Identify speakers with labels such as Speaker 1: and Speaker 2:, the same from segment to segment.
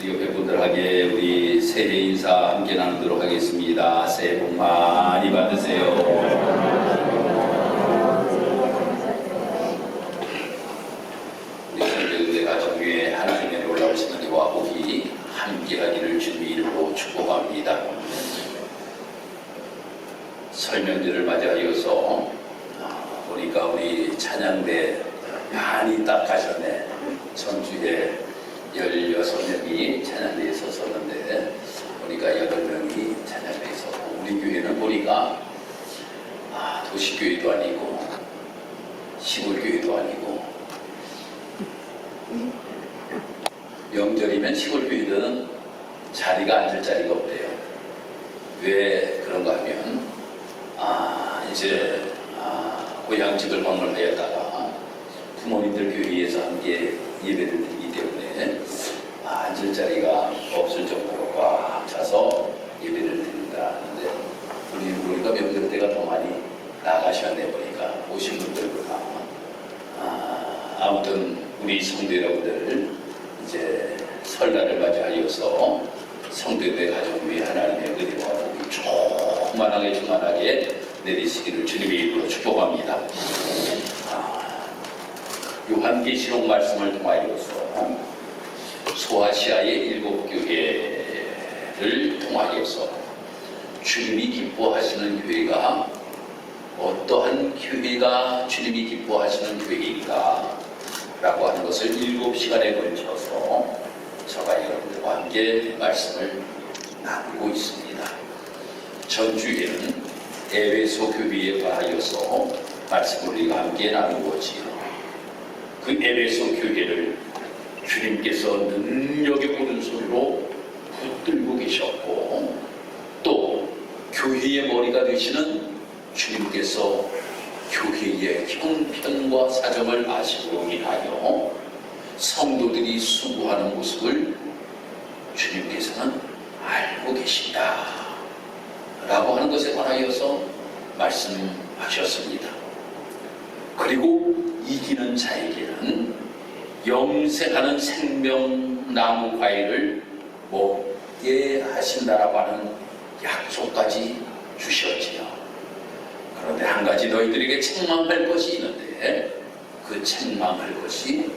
Speaker 1: 옆에 분들에게 우리 새해 인사 함께 나누도록 하겠습니다. 새해 복 많이 받으세요. 우리 성도들의 가정 위에 하나님의 놀라우신 은혜와 복이 함께하기를 주님의 이름으로 축복합니다. 설명절을 맞이하여서 보니까 우리 찬양대 많이 딱 가셨네. 전주에 16명이 찬양대에 섰었는데 보니까 8명이 찬양대에 섰고, 우리 교회는 보니까 도시교회도 아니고 시골교회도 아니고, 명절이면 시골교회들은 자리가 앉을 자리가 없대요. 왜 그런가 하면 이제 고향집을 방문하였다가 부모님들 교회에서 함께 예배를 드리기 때문에 앉을 자리가 없을 정도로 꽉 차서 예배를 드린다 하는데, 우리 보니까 명절 때가 더 많이 나가셨네. 보니까 오신 분들보다. 아무튼 우리 성도 여러분들, 이제 설날을 맞이하여서 성도들의 가정 위에 하나님의 은혜와 복이 충만하게 내리시기를 주님의 이름으로 축복합니다. 요한계시록 말씀을 통하여서 소아시아의 7교회를 통하여서 주님이 기뻐하시는 교회가 어떠한 교회가 주님이 기뻐하시는 교회인가 라고 하는 것을 7시간에 걸쳐서 저가 여러분들과 함께 말씀을 나누고 있습니다. 전주에는 에베소 교회에 관하여서 말씀을 우리가 함께 나누고지요. 그 에베소 교회를 주님께서 능력의 오른손으로 붙들고 계셨고, 또 교회의 머리가 되시는 주님께서 교회의 형편과 사정을 아시고 인하여 성도들이 수고하는 모습을 주님께서는 알고 계신다 라고 하는 것에 관하여서 말씀하셨습니다. 그리고 이기는 자에게는 영생하는 생명나무 과일을 먹게 하신다라고 하는 약속까지 주셨지요. 그런데 한 가지 너희들에게 책망할 것이 있는데, 그 책망할 것이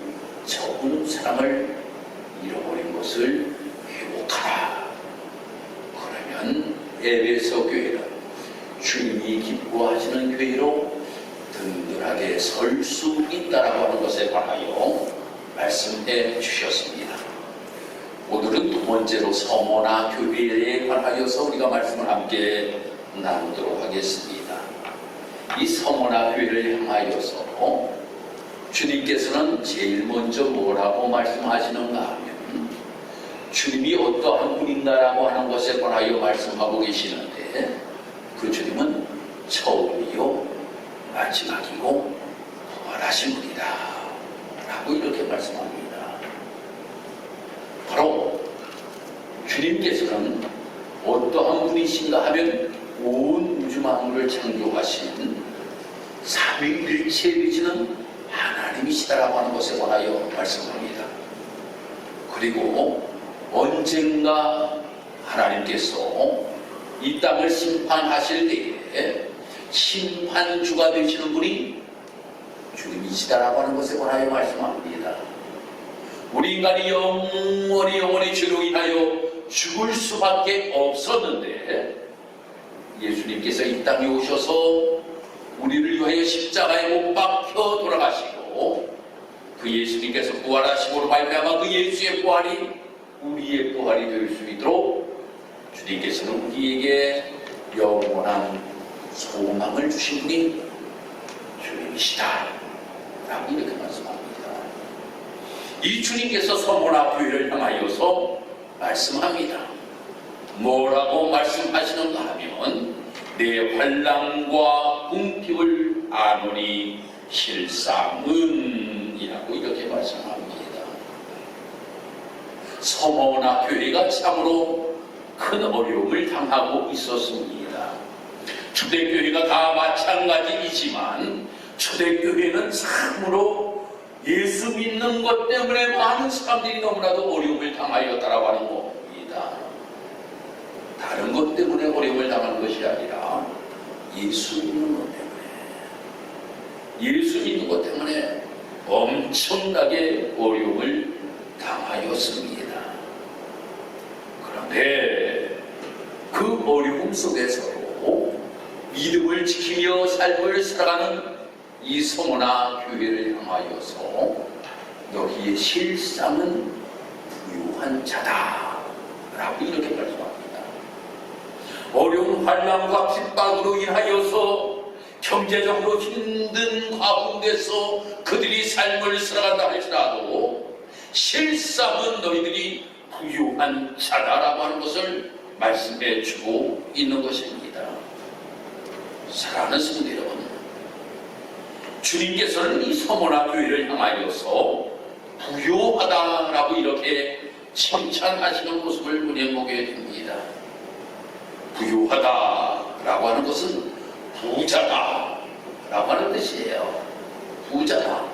Speaker 1: 적은 사랑을 잃어버린 것을 회복하라. 그러면 에베소 교회는 주님이 기뻐하시는 교회로 든든하게 설 수 있다라고 하는 것에 관하여 말씀해 주셨습니다. 오늘은 두 번째로 서머나 교회에 관하여서 우리가 말씀을 함께 나누도록 하겠습니다. 이 서머나 교회를 향하여서 주님께서는 제일 먼저 뭐라고 말씀하시는가 하면, 주님이 어떠한 분인가라고 하는 것에 관하여 말씀하고 계시는데, 그 주님은 처음이요 마지막이고 부활하신 분이다 라고 이렇게 말씀합니다. 바로 주님께서는 어떠한 분이신가 하면 온 우주 만물을 창조하신 삼위일체이시는 하나님이시다라고 하는 것에 관하여 말씀합니다. 그리고 언젠가 하나님께서 이 땅을 심판하실 때에 심판주가 되시는 분이 주님이시다라고 하는 것에 관하여 말씀합니다. 우리 인간이 영원히 죄로 인하여 죽을 수밖에 없었는데, 예수님께서 이 땅에 오셔서 우리를 위하여 십자가에 못 박혀 돌아가시고, 그 예수님께서 부활하심으로 말미암아 그 예수의 부활이 우리의 부활이 될 수 있도록 주님께서는 우리에게 영원한 소망을 주신 분이 주님이시다 라고 이렇게 말씀합니다. 이 주님께서 서머나 교회를 향하여서 말씀합니다. 뭐라고 말씀하시는가 하면, 내 환난과 궁핍을 아노니 실상은 이라고 이렇게 말씀합니다. 서머나 교회가 참으로 큰 어려움을 당하고 있었습니다. 초대교회가 다 마찬가지이지만, 초대교회는 참으로 예수 믿는 것 때문에 많은 사람들이 너무나도 어려움을 당하였다라고 하는 것 때문에 어려움을 당하는 것이 아니라 예수 믿는 것 때문에, 예수 믿는 것 때문에 엄청나게 어려움을 당하였습니다. 그런데 그 어려움 속에서도 믿음을 지키며 삶을 살아가는 이 성호나 교회를 향하여서 여기에 실상은 부유한 자다라고 이렇게 말씀합니다. 어려운 환난과 핍박으로 인하여서 경제적으로 힘든 가운데서 그들이 삶을 살아간다 할지라도 실상은 너희들이 부유한 자다라고 하는 것을 말씀해 주고 있는 것입니다. 사랑하는 성도 여러분, 주님께서는 이 서머나 교회를 향하여서 부유하다라고 이렇게 칭찬하시는 모습을 우리는 보게 됩니다. 부유하다라고 하는 것은 부자다라고 하는 뜻이에요. 부자다.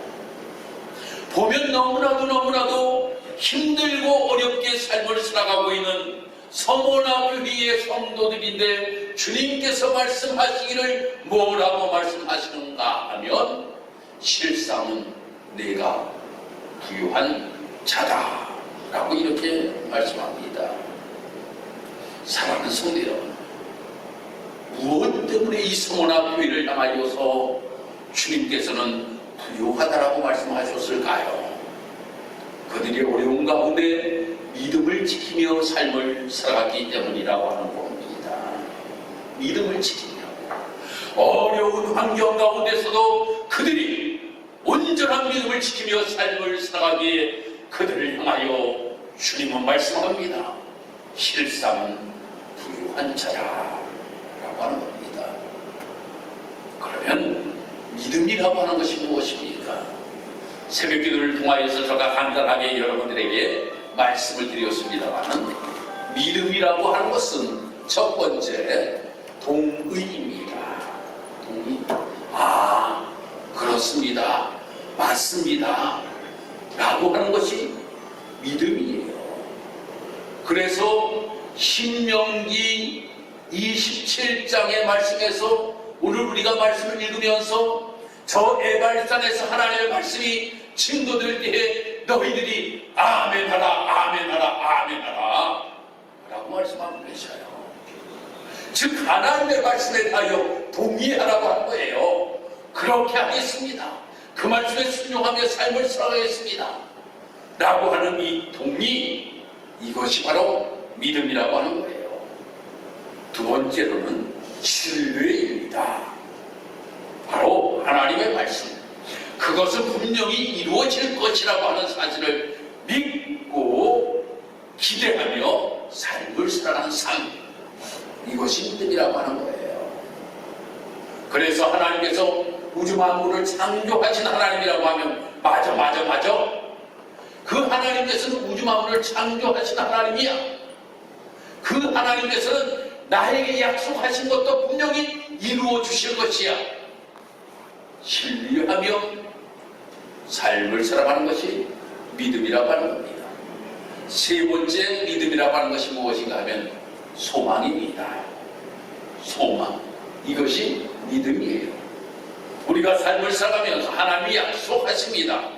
Speaker 1: 보면 너무나도 힘들고 어렵게 삶을 살아가고 있는 서머나 교회의 성도들인데 주님께서 말씀하시기를 뭐라고 말씀하시는가 하면 실상은 내가 부유한 자다라고 이렇게 말씀합니다. 사랑하는 성도 여러분, 무엇 때문에 이 서머나 교회를 향하여서 주님께서는 부유하다라고 말씀하셨을까요? 그들이 어려운 가운데 믿음을 지키며 삶을 살아가기 때문이라고 하는 겁니다. 믿음을 지키며 어려운 환경 가운데서도 그들이 온전한 믿음을 지키며 삶을 살아가기에 그들을 향하여 주님은 말씀합니다. 실상은 부유한 자라라고 하는 겁니다. 그러면 믿음이라고 하는 것이 무엇입니까? 새벽기도를 통하여서 제가 간단하게 여러분들에게 말씀을 드렸습니다만, 믿음이라고 하는 것은 첫 번째 동의입니다. 동의. 아, 그렇습니다, 맞습니다 라고 하는 것이 믿음이에요. 그래서 신명기 27장의 말씀에서 오늘 우리가 말씀을 읽으면서 저 에발산에서 하나님의 말씀이 증거될 때에 너희들이 아멘하라 아멘하라 아멘하라 라고 말씀하고 계셔요. 즉 하나님의 말씀에 대하여 동의하라고 한 거예요. 그렇게 하겠습니다, 그 말씀에 순종하며 삶을 살아가겠습니다 라고 하는 이 동의, 이것이 바로 믿음이라고 하는 거예요. 두 번째로는 신뢰입니다. 바로 하나님의 말씀, 그것은 분명히 이루어질 것이라고 하는 사실을 믿고 기대하며 삶을 살아가는 삶, 이것이 믿음이라고 하는 거예요. 그래서 하나님께서 우주 만물을 창조하신 하나님이라고 하면 맞아 그 하나님께서는 우주 만물을 창조하신 하나님이야. 그 하나님께서는 나에게 약속하신 것도 분명히 이루어 주실 것이야. 신뢰하며 삶을 살아가는 것이 믿음이라고 하는 겁니다. 세 번째 믿음이라고 하는 것이 무엇인가 하면 소망입니다. 소망, 이것이 믿음이에요. 우리가 삶을 살아가면서 하나님이 약속하십니다.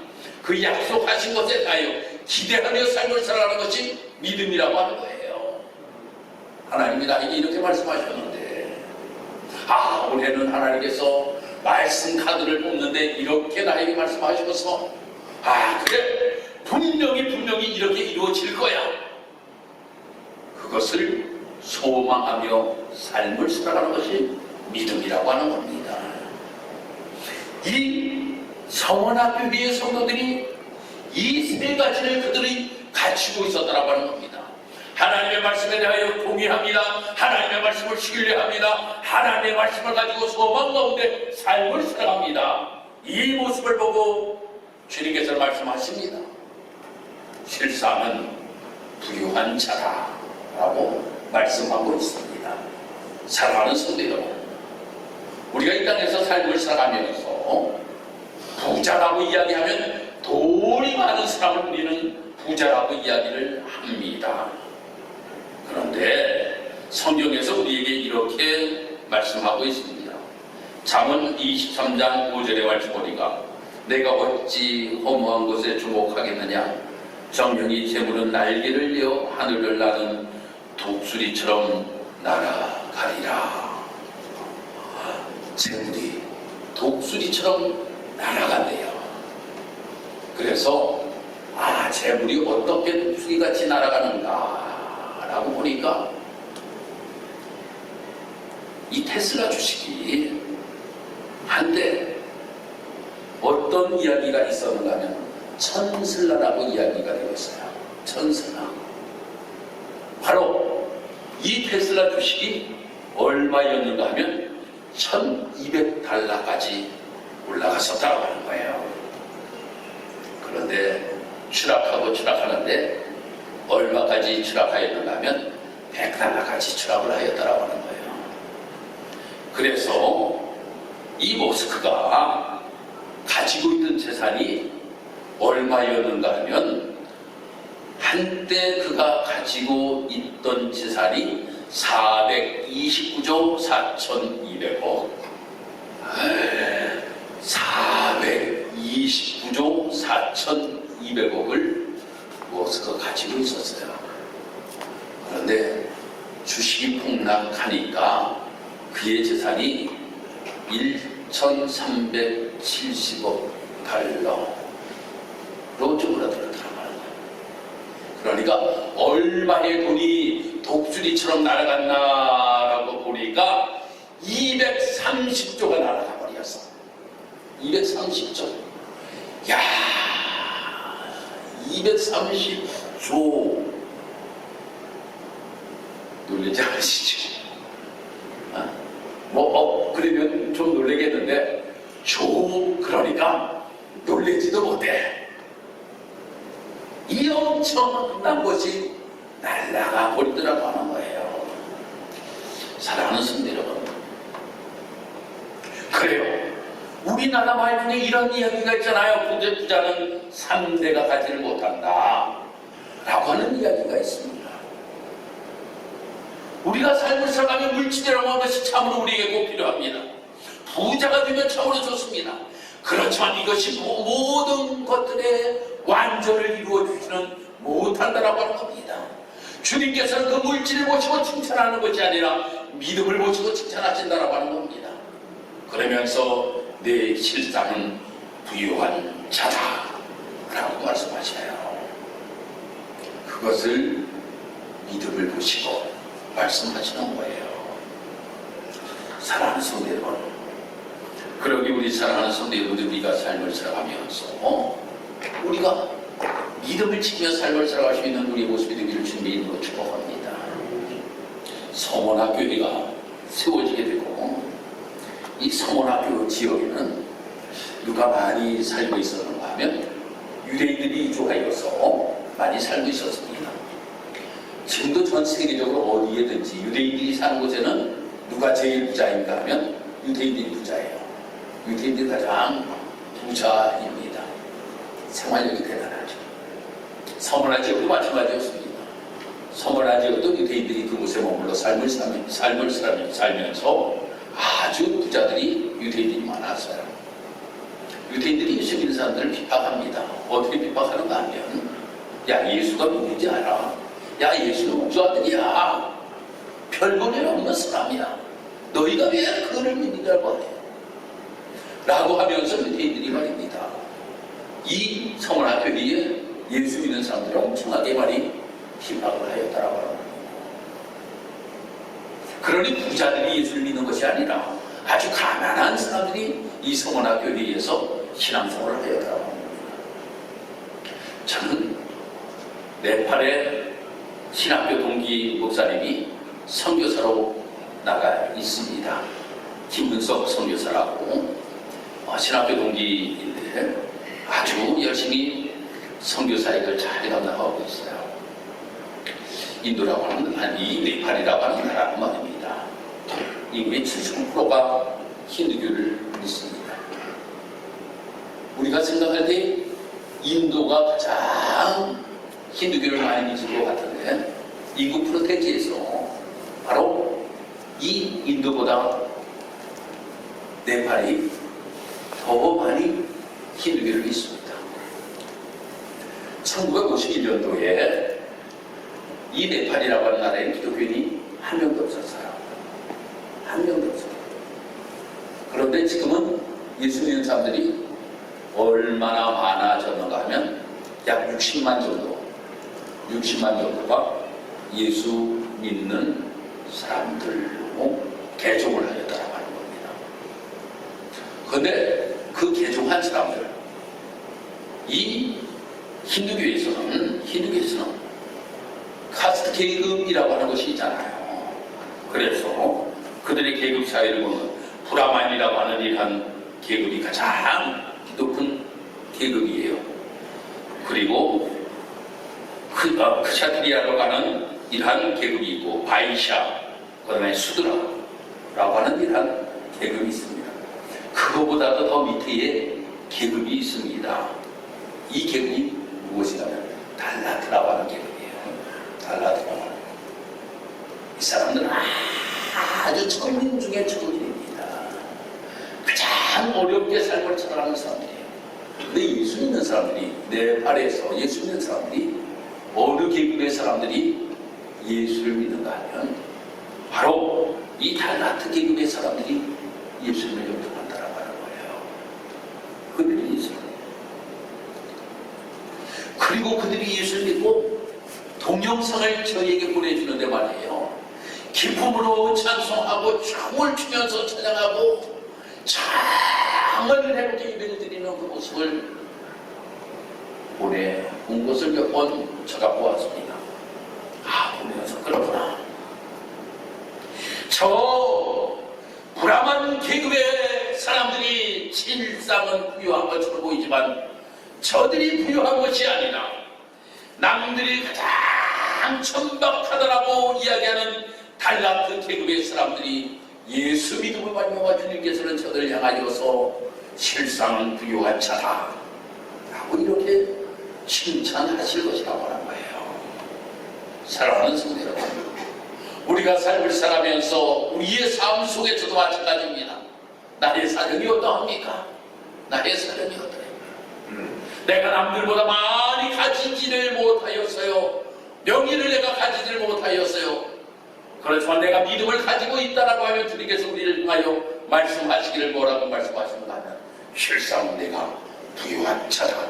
Speaker 1: 그 약속하신 것에 대하여 기대하며 삶을 살아가는 것이 믿음이라고 하는 거예요. 하나님이 나에게 이렇게 말씀하셨는데, 아, 올해는 하나님께서 말씀 카드를 뽑는데 이렇게 나에게 말씀하셔서, 아, 그래, 분명히 이렇게 이루어질 거야. 그것을 소망하며 삶을 살아가는 것이 믿음이라고 하는 겁니다. 이 성원학교회의 성도들이 이 세 가지를 그들이 갖추고 있었다라고 하는 겁니다. 하나님의 말씀에 대하여 동의합니다. 하나님의 말씀을 신뢰합니다. 하나님의 말씀을 가지고 소망 가운데 삶을 살아갑니다. 이 모습을 보고 주님께서 말씀하십니다. 실상은 부유한 자라라고 말씀하고 있습니다. 사랑하는 성도 여러분, 우리가 이 땅에서 삶을 살아가면서 부자라고 이야기하면 돈이 많은 사람을 우리는 부자라고 이야기를 합니다. 그런데 성경에서 우리에게 이렇게 말씀하고 있습니다. 잠언 23장 5절에 말씀 보니까 내가 어찌 허무한 것에 주목하겠느냐. 정령이 재물은 날개를 이어 하늘을 나는 독수리처럼 날아가리라. 재물이 독수리처럼 날아간대요. 그래서 재물이 어떻게 독수리같이 날아가는가 라고 보니까 이 테슬라 주식이 한때 어떤 이야기가 있었는가 하면 천슬라라고 이야기가 되어 있어요. 천슬라. 바로 이 테슬라 주식이 얼마였는가 하면 1200달러까지 올라갔었다고 하는 거예요. 그런데 추락하는데 얼마까지 추락하였는가 하면 100달러까지 추락을 하였다고 하는 거예요. 그래서 이 머스크가 가지고 있던 재산이 얼마였는가 하면 한때 그가 가지고 있던 재산이 429조 4,200억 429조 4,200억을 머스크가 가지고 있었어요. 그런데 주식이 폭락하니까 그의 재산이 1,370억 달러로 쭈그러들었다고 하는 거예요. 그러니까 얼마의 돈이 독수리처럼 날아갔나라고 보니까 230조가 날아가 버렸어. 230조. 야, 230조. 놀라지 않으시죠? 그러면 좀 놀라겠는데, 그러니까 놀라지도 못해. 이 엄청난 것이 날아가 버리더라고 하는 거예요. 사랑하는 성도 여러분. 그래요. 우리나라 말씀에 이런 이야기가 있잖아요. 부자는 3대가 가지를 못한다 라고 하는 이야기가 있습니다. 우리가 삶을 살아가면 물질이라고 하는 것이 참으로 우리에게 꼭 필요합니다. 부자가 되면 참으로 좋습니다. 그렇지만 이것이 모든 것들의 완전을 이루어주지는 못한다라고 하는 겁니다. 주님께서는 그 물질을 보시고 칭찬하는 것이 아니라 믿음을 보시고 칭찬하신다라고 하는 겁니다. 그러면서 내 실상은 부유한 자다라고 말씀하셔요. 그것을 믿음을 보시고 말씀하시는 거예요. 사랑하는 성도 여러분, 그러기 우리 사랑하는 성도 여러분들, 우리가 삶을 살아가면서 우리가 믿음을 지키며 삶을 살아갈 수 있는 우리의 모습이 되기를 주님의 이름으로 축복합니다. 성원학교회가 세워지게 되고, 이 성원학교 지역에는 누가 많이 살고 있었는가 하면 유대인들이 이주하여서 많이 살고 있었습니다. 지금도 전 세계적으로 어디에든지 유대인들이 사는 곳에는 누가 제일 부자인가 하면 유대인들이 부자예요. 유대인들이 가장 부자입니다. 생활력이 대단하죠. 서머나 지역도 마찬가지였습니다. 서머나 지역도 유대인들이 그곳에 머물러 삶을 살면서 아주 부자들이 유대인들이 많았어요. 유대인들이 예수 믿는 사람들을 비판합니다. 어떻게 비판하는가 하면, 야, 예수가 누군지 알아? 야, 예수는 목자들이야. 별볼일 없는 사람이야. 너희가 왜 그를 믿느냐고 해요. 라고 하면서 유대인들이 말입니다. 이 성원학교에 예수 믿는 사람들이 엄청나게 많이 비판을 하였다라고 합니다. 그러니 부자들이 예수를 믿는 것이 아니라 아주 가난한 사람들이 이 성원학교에서 신앙생활을 하였다라고 합니다. 저는 네팔의 신학교 동기 목사님이 선교사로 나가 있습니다. 김문석 선교사라고 신학교 동기인데 아주 열심히 선교사역을 잘 감당하고 있어요. 인도라고 하는 이 네팔이라고 하는 나라고 말입니다. 인구의 70%가 힌두교를 믿습니다. 우리가 생각할 때 인도가 가장 힌두교를 많이 믿을 것 같은데 인구 프로테지에서 바로 인도보다 네팔이 더 많이 힌두교를 믿습니다. 1951년도에 이 네팔이라고 하는 나라에 기독교인이 한 명도 없었어요. 한 명도 없어요. 그런데 지금은 예수 믿는 사람들이 얼마나 많아졌는가 하면 약 60만 정도가 예수 믿는 사람들로 개종을 하였다고 하는 겁니다. 그런데 그 개종한 사람들, 이 힌두교에서는 카스트 계급이라고 하는 것이 있잖아요. 그래서 그들의 계급 사이를 보면 브라만이라고 하는 이러한 계급이 가장 높은 계급이에요. 그리고 크샤트리아라고 하는 이러한 계급이 있고, 바이샤, 그 다음에 수드라라고 하는 이러한 계급이 있습니다. 그거보다도 더 밑에 계급이 있습니다. 이 계급이 무엇이냐면 달라트라고 하는 계급이에요. 달라트라고 하는 계급. 이 사람들은 아주 천민 중에 천민입니다. 가장 어렵게 삶을 살아가는 사람들이에요. 근데 예수 믿는 사람들이, 네팔에서 예수 믿는 사람들이, 어느 계급의 사람들이 예수를 믿는가 하면 바로 이 달라트 계급의 사람들이 예수님을 영접한다라고 하는 거예요. 그들이 예수를, 그리고 그들이 예수를 믿고 동영상을 저희에게 보내주는데 말이에요. 기쁨으로 찬송하고 춤을 추면서 찬양하고 정말 해롭게 예배를 드리는 그 모습을 보내온 것을 몇 번 제가 보았습니다. 보면서 그렇구나. 저 브라만 계급의 사람들이 실상은 부유한 것으로 보이지만 저들이 부유한 것이 아니라 남들이 가장 천박하다라고 이야기하는 달라트 계급의 사람들이 예수 믿음을 말미암아 주님께서는 저들을 향하여서 실상은 부유한 자다 라고 이렇게 칭찬하실 것이라고 하는 거예요. 사랑하는 성도 여러분, 우리가 삶을 살아가면서 우리의 삶 속에서도 마찬가지입니다. 나의 사정이 어떠합니까? 나의 사정이 어떠합니까? 내가 남들보다 많이 가지지를 못하였어요. 명예를 내가 가지지를 못하였어요. 그렇지만 내가 믿음을 가지고 있다라고 하면 주님께서 우리를 통하여 말씀하시기를 뭐라고 말씀하시는가 하면 실상은 내가 부유한 자다.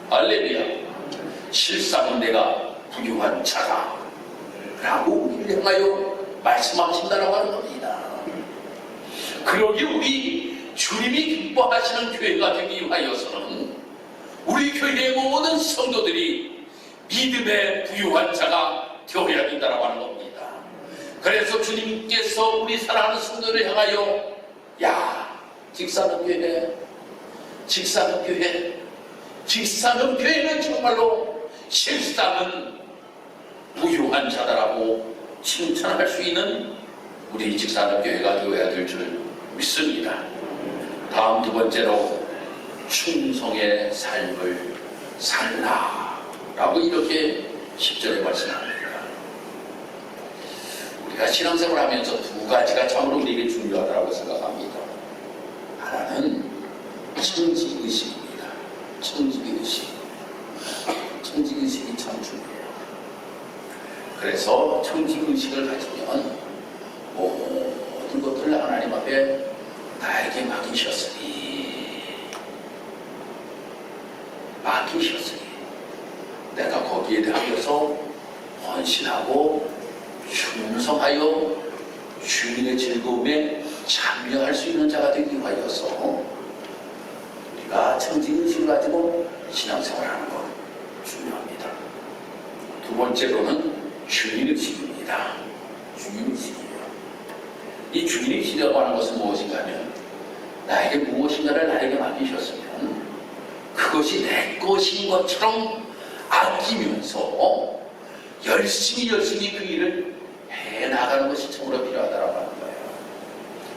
Speaker 1: 할렐루야. 실상은 내가 부유한 자다 라고 우리를 향하여 말씀하신다라고 하는 겁니다. 그러기 우리 주님이 기뻐하시는 교회가 되기 위하여서는 우리 교회의 모든 성도들이 믿음의 부유한 자가 되어야 된다라고 하는 겁니다. 그래서 주님께서 우리 사랑하는 성도를 향하여 직사는 교회는 정말로 실상은 부유한 자다라고 칭찬할 수 있는 우리 직사는 교회가 되어야 될 줄 믿습니다. 다음 두 번째로 충성의 삶을 살라라고 이렇게 10절에 말씀합니다. 우리가 신앙생활을 하면서 두 가지가 참으로 우리에게 중요하다고 생각합니다. 하나는 청지의식입니다. 청지의식이 참 중요해요. 그래서 청지의식을 가지면 모든 것들을 하나님 앞에 나에게 맡기셨으니 내가 거기에 대하여서 헌신하고 충성하여 주님의 즐거움에 참여할 수 있는 자가 되기 위하여서 우리가 청지의식을 가지고 신앙생활하는 것 중요합니다. 두 번째로는 주인의식입니다. 주인의식이에요. 이 주인의식이라고 하는 것은 무엇인가 하면 나에게 무엇인가를 나에게 맡기셨으면 그것이 내 것인 것처럼 아끼면서 열심히 그 일을 해나가는 것이 참으로 필요하다고 하는 거예요.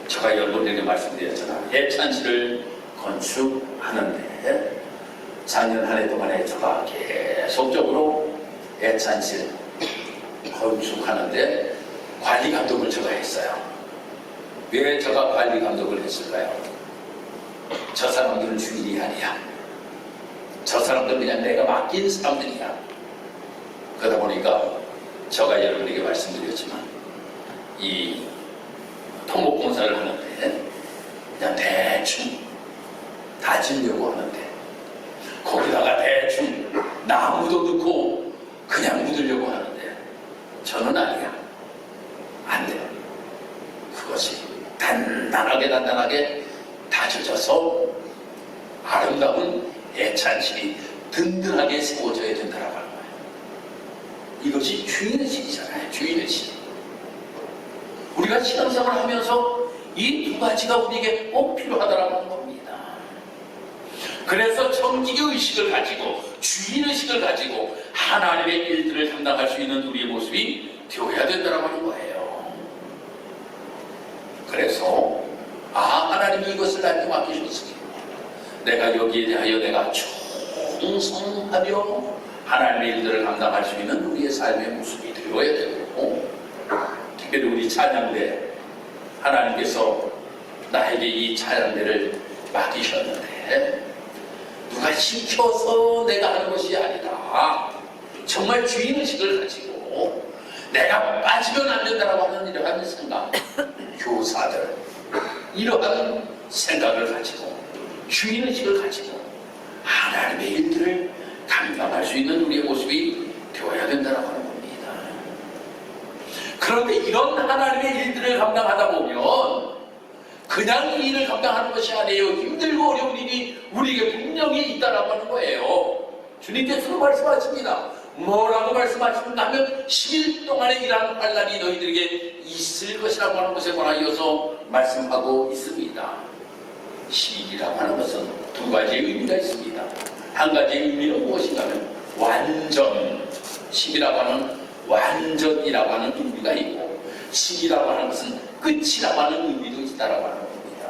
Speaker 1: 제가 여러분에게 말씀드렸잖아요. 예찬시를 건축하는데 작년 한 해 동안에 제가 계속적으로 예찬시를 건축하는데 관리 감독을 제가 했어요. 왜 저가 관리 감독을 했을까요? 저 사람들은 주인이 아니야. 저 사람들은 그냥 내가 맡긴 사람들이야. 그러다 보니까 저가 여러분에게 말씀드렸지만 이 토목공사를 하는데 그냥 대충 다 지으려고 하는데 거기다가 대충 나무도 넣고 그냥 묻으려고 하는데 저는 아니야. 안 돼. 그것이 단단하게 다져져서 아름다운 애찬실이 든든하게 세워져야 된다고 하는 거예요. 이것이 주인의식이잖아요. 주인의식. 우리가 신앙생활을 하면서 이 두 가지가 우리에게 꼭 필요하다라고 하는 겁니다. 그래서 청지기 의식을 가지고 주인의식을 가지고 하나님의 일들을 감당할 수 있는 우리의 모습이 되어야 된다고 하는 거예요. 그래서 하나님이 이것을 나에게 맡기셨으니 내가 여기에 대하여 내가 충성하며 하나님의 일들을 감당할 수 있는 우리의 삶의 모습이 되어야 되고, 특별히 우리 찬양대 하나님께서 나에게 이 찬양대를 맡기셨는데 누가 시켜서 내가 하는 것이 아니라 정말 주인의식을 가지고 내가 빠지면 안 된다고 하는 이러한 생각, 교사들 이러한 생각을 가지고 주인의식을 가지고 하나님의 일들을 감당할 수 있는 우리의 모습이 되어야 된다고 하는 겁니다. 그런데 이런 하나님의 일들을 감당하다 보면 그냥 이 일을 감당하는 것이 아니에요. 힘들고 어려운 일이 우리에게 분명히 있다라고 하는 거예요. 주님께서도 말씀하십니다. 뭐라고 말씀하시는가 하면 10일 동안의 일하는 환난이 너희들에게 있을 것이라고 하는 것에 관하여서 말씀하고 있습니다. 10일이라고 하는 것은 두 가지의 의미가 있습니다. 한 가지의 의미는 무엇인가 하면 완전, 10이라고 하는 완전이라고 하는 의미가 있고 10이라고 하는 것은 끝이라고 하는 의미도 있다라고 하는 겁니다.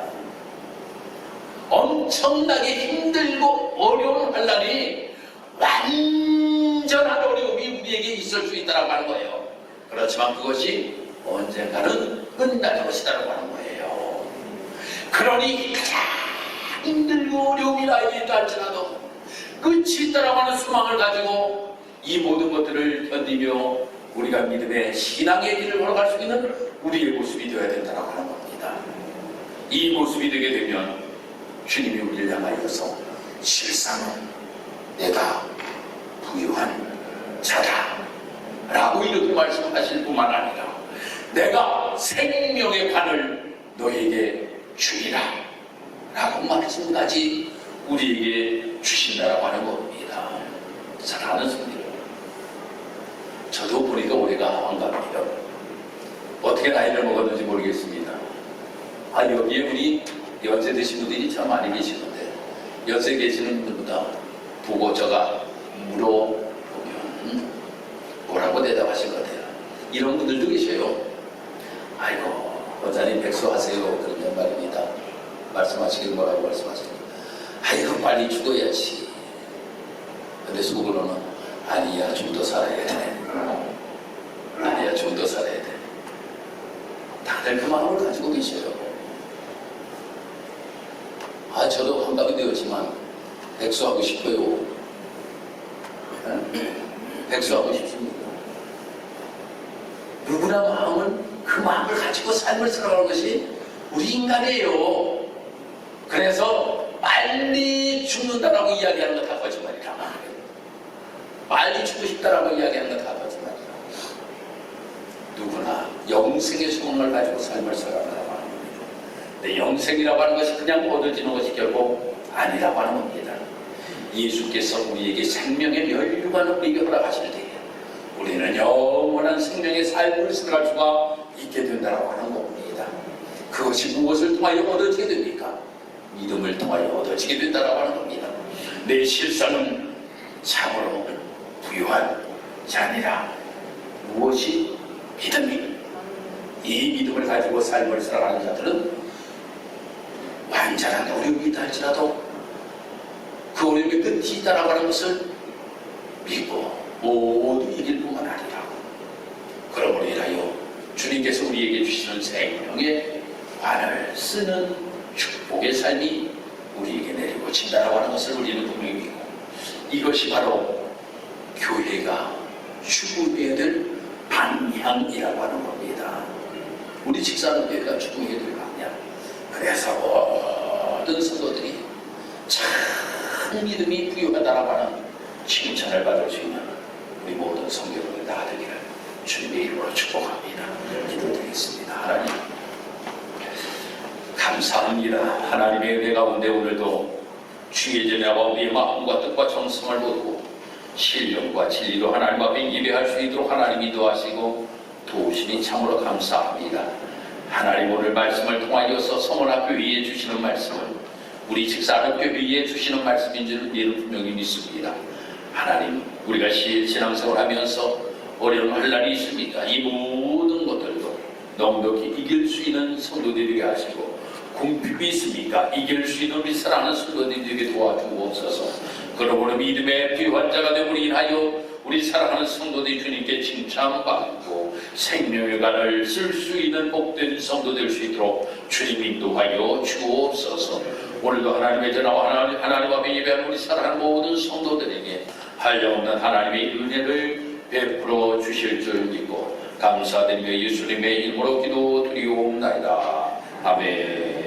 Speaker 1: 엄청나게 힘들고 어려운 환난이 완전한 어려움이 우리에게 있을 수 있다라고 하는 거예요. 그렇지만 그것이 언젠가는 끝날 것이라고 하는 거예요. 그러니 가장 힘들고 어려움이 나에게 있다 할지라도 끝이 있다라고 하는 소망을 가지고 이 모든 것들을 견디며 우리가 믿음의 신앙의 길을 걸어갈 수 있는 우리의 모습이 되어야 된다고 하는 겁니다. 이 모습이 되게 되면 주님이 우리를 향하여서 실상은 내가 부유한 자다 라고 이렇게 말씀하실 뿐만 아니라 내가 생명의 관을 너에게 주리라 라고 말씀까지 우리에게 주신다라고 하는 겁니다. 사랑하는 성도들, 저도 보니까 올해가 한갑니다. 어떻게 나이를 먹었는지 모르겠습니다. 여기에 우리 연세 드신 분들이 참 많이 계시는데 연세 계시는 분들보다 보고 저가 물어보면 뭐라고 대답하실 것 같아요. 이런 분들도 계셔요. 아이고 원장님 백수하세요 그런 말입니다. 말씀하시길 뭐라고 말씀하십니까? 아이고 빨리 죽어야지. 근데 속으로는 아니야 좀 더 살아야 돼. 아니야 좀 더 살아야 돼. 다들 그 마음을 가지고 계셔요. 저도 환갑이 되었지만 백수하고 싶어요. 백수하고 싶습니다. 누구나 마음은 그 마음을 가지고 삶을 살아가는 것이 우리 인간이에요. 그래서 빨리 죽는다라고 이야기하는 건 다 거짓말이라. 빨리 죽고 싶다라고 이야기하는 건 다 거짓말이라. 누구나 영생의 소원을 가지고 삶을 살아가라고 하는 겁니다. 근데 영생이라고 하는 것이 그냥 얻어지는 것이 결국 아니라고 하는 겁니다. 예수께서 우리에게 생명의 면류관을 우리에게 허락하실 때에 우리는 영원한 생명의 삶을 살아갈 수가 있게 된다고 하는 겁니다. 그것이 무엇을 통하여 얻어지게 됩니까? 믿음을 통하여 얻어지게 된다고 하는 겁니다. 내 실상은 참으로 부유한 자니라. 무엇이? 믿음이. 이 믿음을 가지고 삶을 살아가는 자들은 완전한 어려움이 있다 할지라도 그 어려움의 끝이 있다라고 하는 것을 믿고 모두 이길 뿐만 아니라 그러므로 인하여 주님께서 우리에게 주시는 생명의 관을 쓰는 축복의 삶이 우리에게 내리고진다라고 하는 것을 우리는 분명히 믿고, 이것이 바로 교회가 추구해야 될 방향이라고 하는 겁니다. 우리 직사교회가 추구해야 될 방향. 그래서 모든 성도들이 참 믿음이 부유하다라고 하는 칭찬을 받을 수 있는 우리 모든 성도들이 다 되기를 주님의 이름으로 축복합니다. 기도드리겠습니다. 하나님 감사합니다. 하나님의 은혜 가운데 오늘도 주의 전야와 우리의 마음과 뜻과 정성을 모으고 신령과 진리로 하나님 앞에 예배할 수 있도록 하나님이 도와시고 도우시니 참으로 감사합니다. 하나님 오늘 말씀을 통하여서 성원학교 위에 주시는 말씀은 우리 직사학교 위에 주시는 말씀인 줄 우리는 분명히 믿습니다. 하나님 우리가 신앙생활 하면서 어려운 날이 있습니까? 이 모든 것들도 넉넉히 이길 수 있는 성도들에게 하시고 궁핍이 있습니까? 이길 수 있는 우리 사랑하는 성도들에게 도와주옵소서. 그러므로 믿음의 부유한 자가 되므로 인하여 우리 사랑하는 성도들이 주님께 칭찬받고 생명의 간을 쓸 수 있는 복된 성도 될 수 있도록 주님 인도하여 주옵소서. 오늘도 하나님의 전하와 하나님 앞에 예배하는 우리 사랑하는 모든 성도들에게 한량없는 하나님의 은혜를 베풀어 주실 줄 믿고 감사드리며 예수님의 이름으로 기도드리옵나이다. 아멘.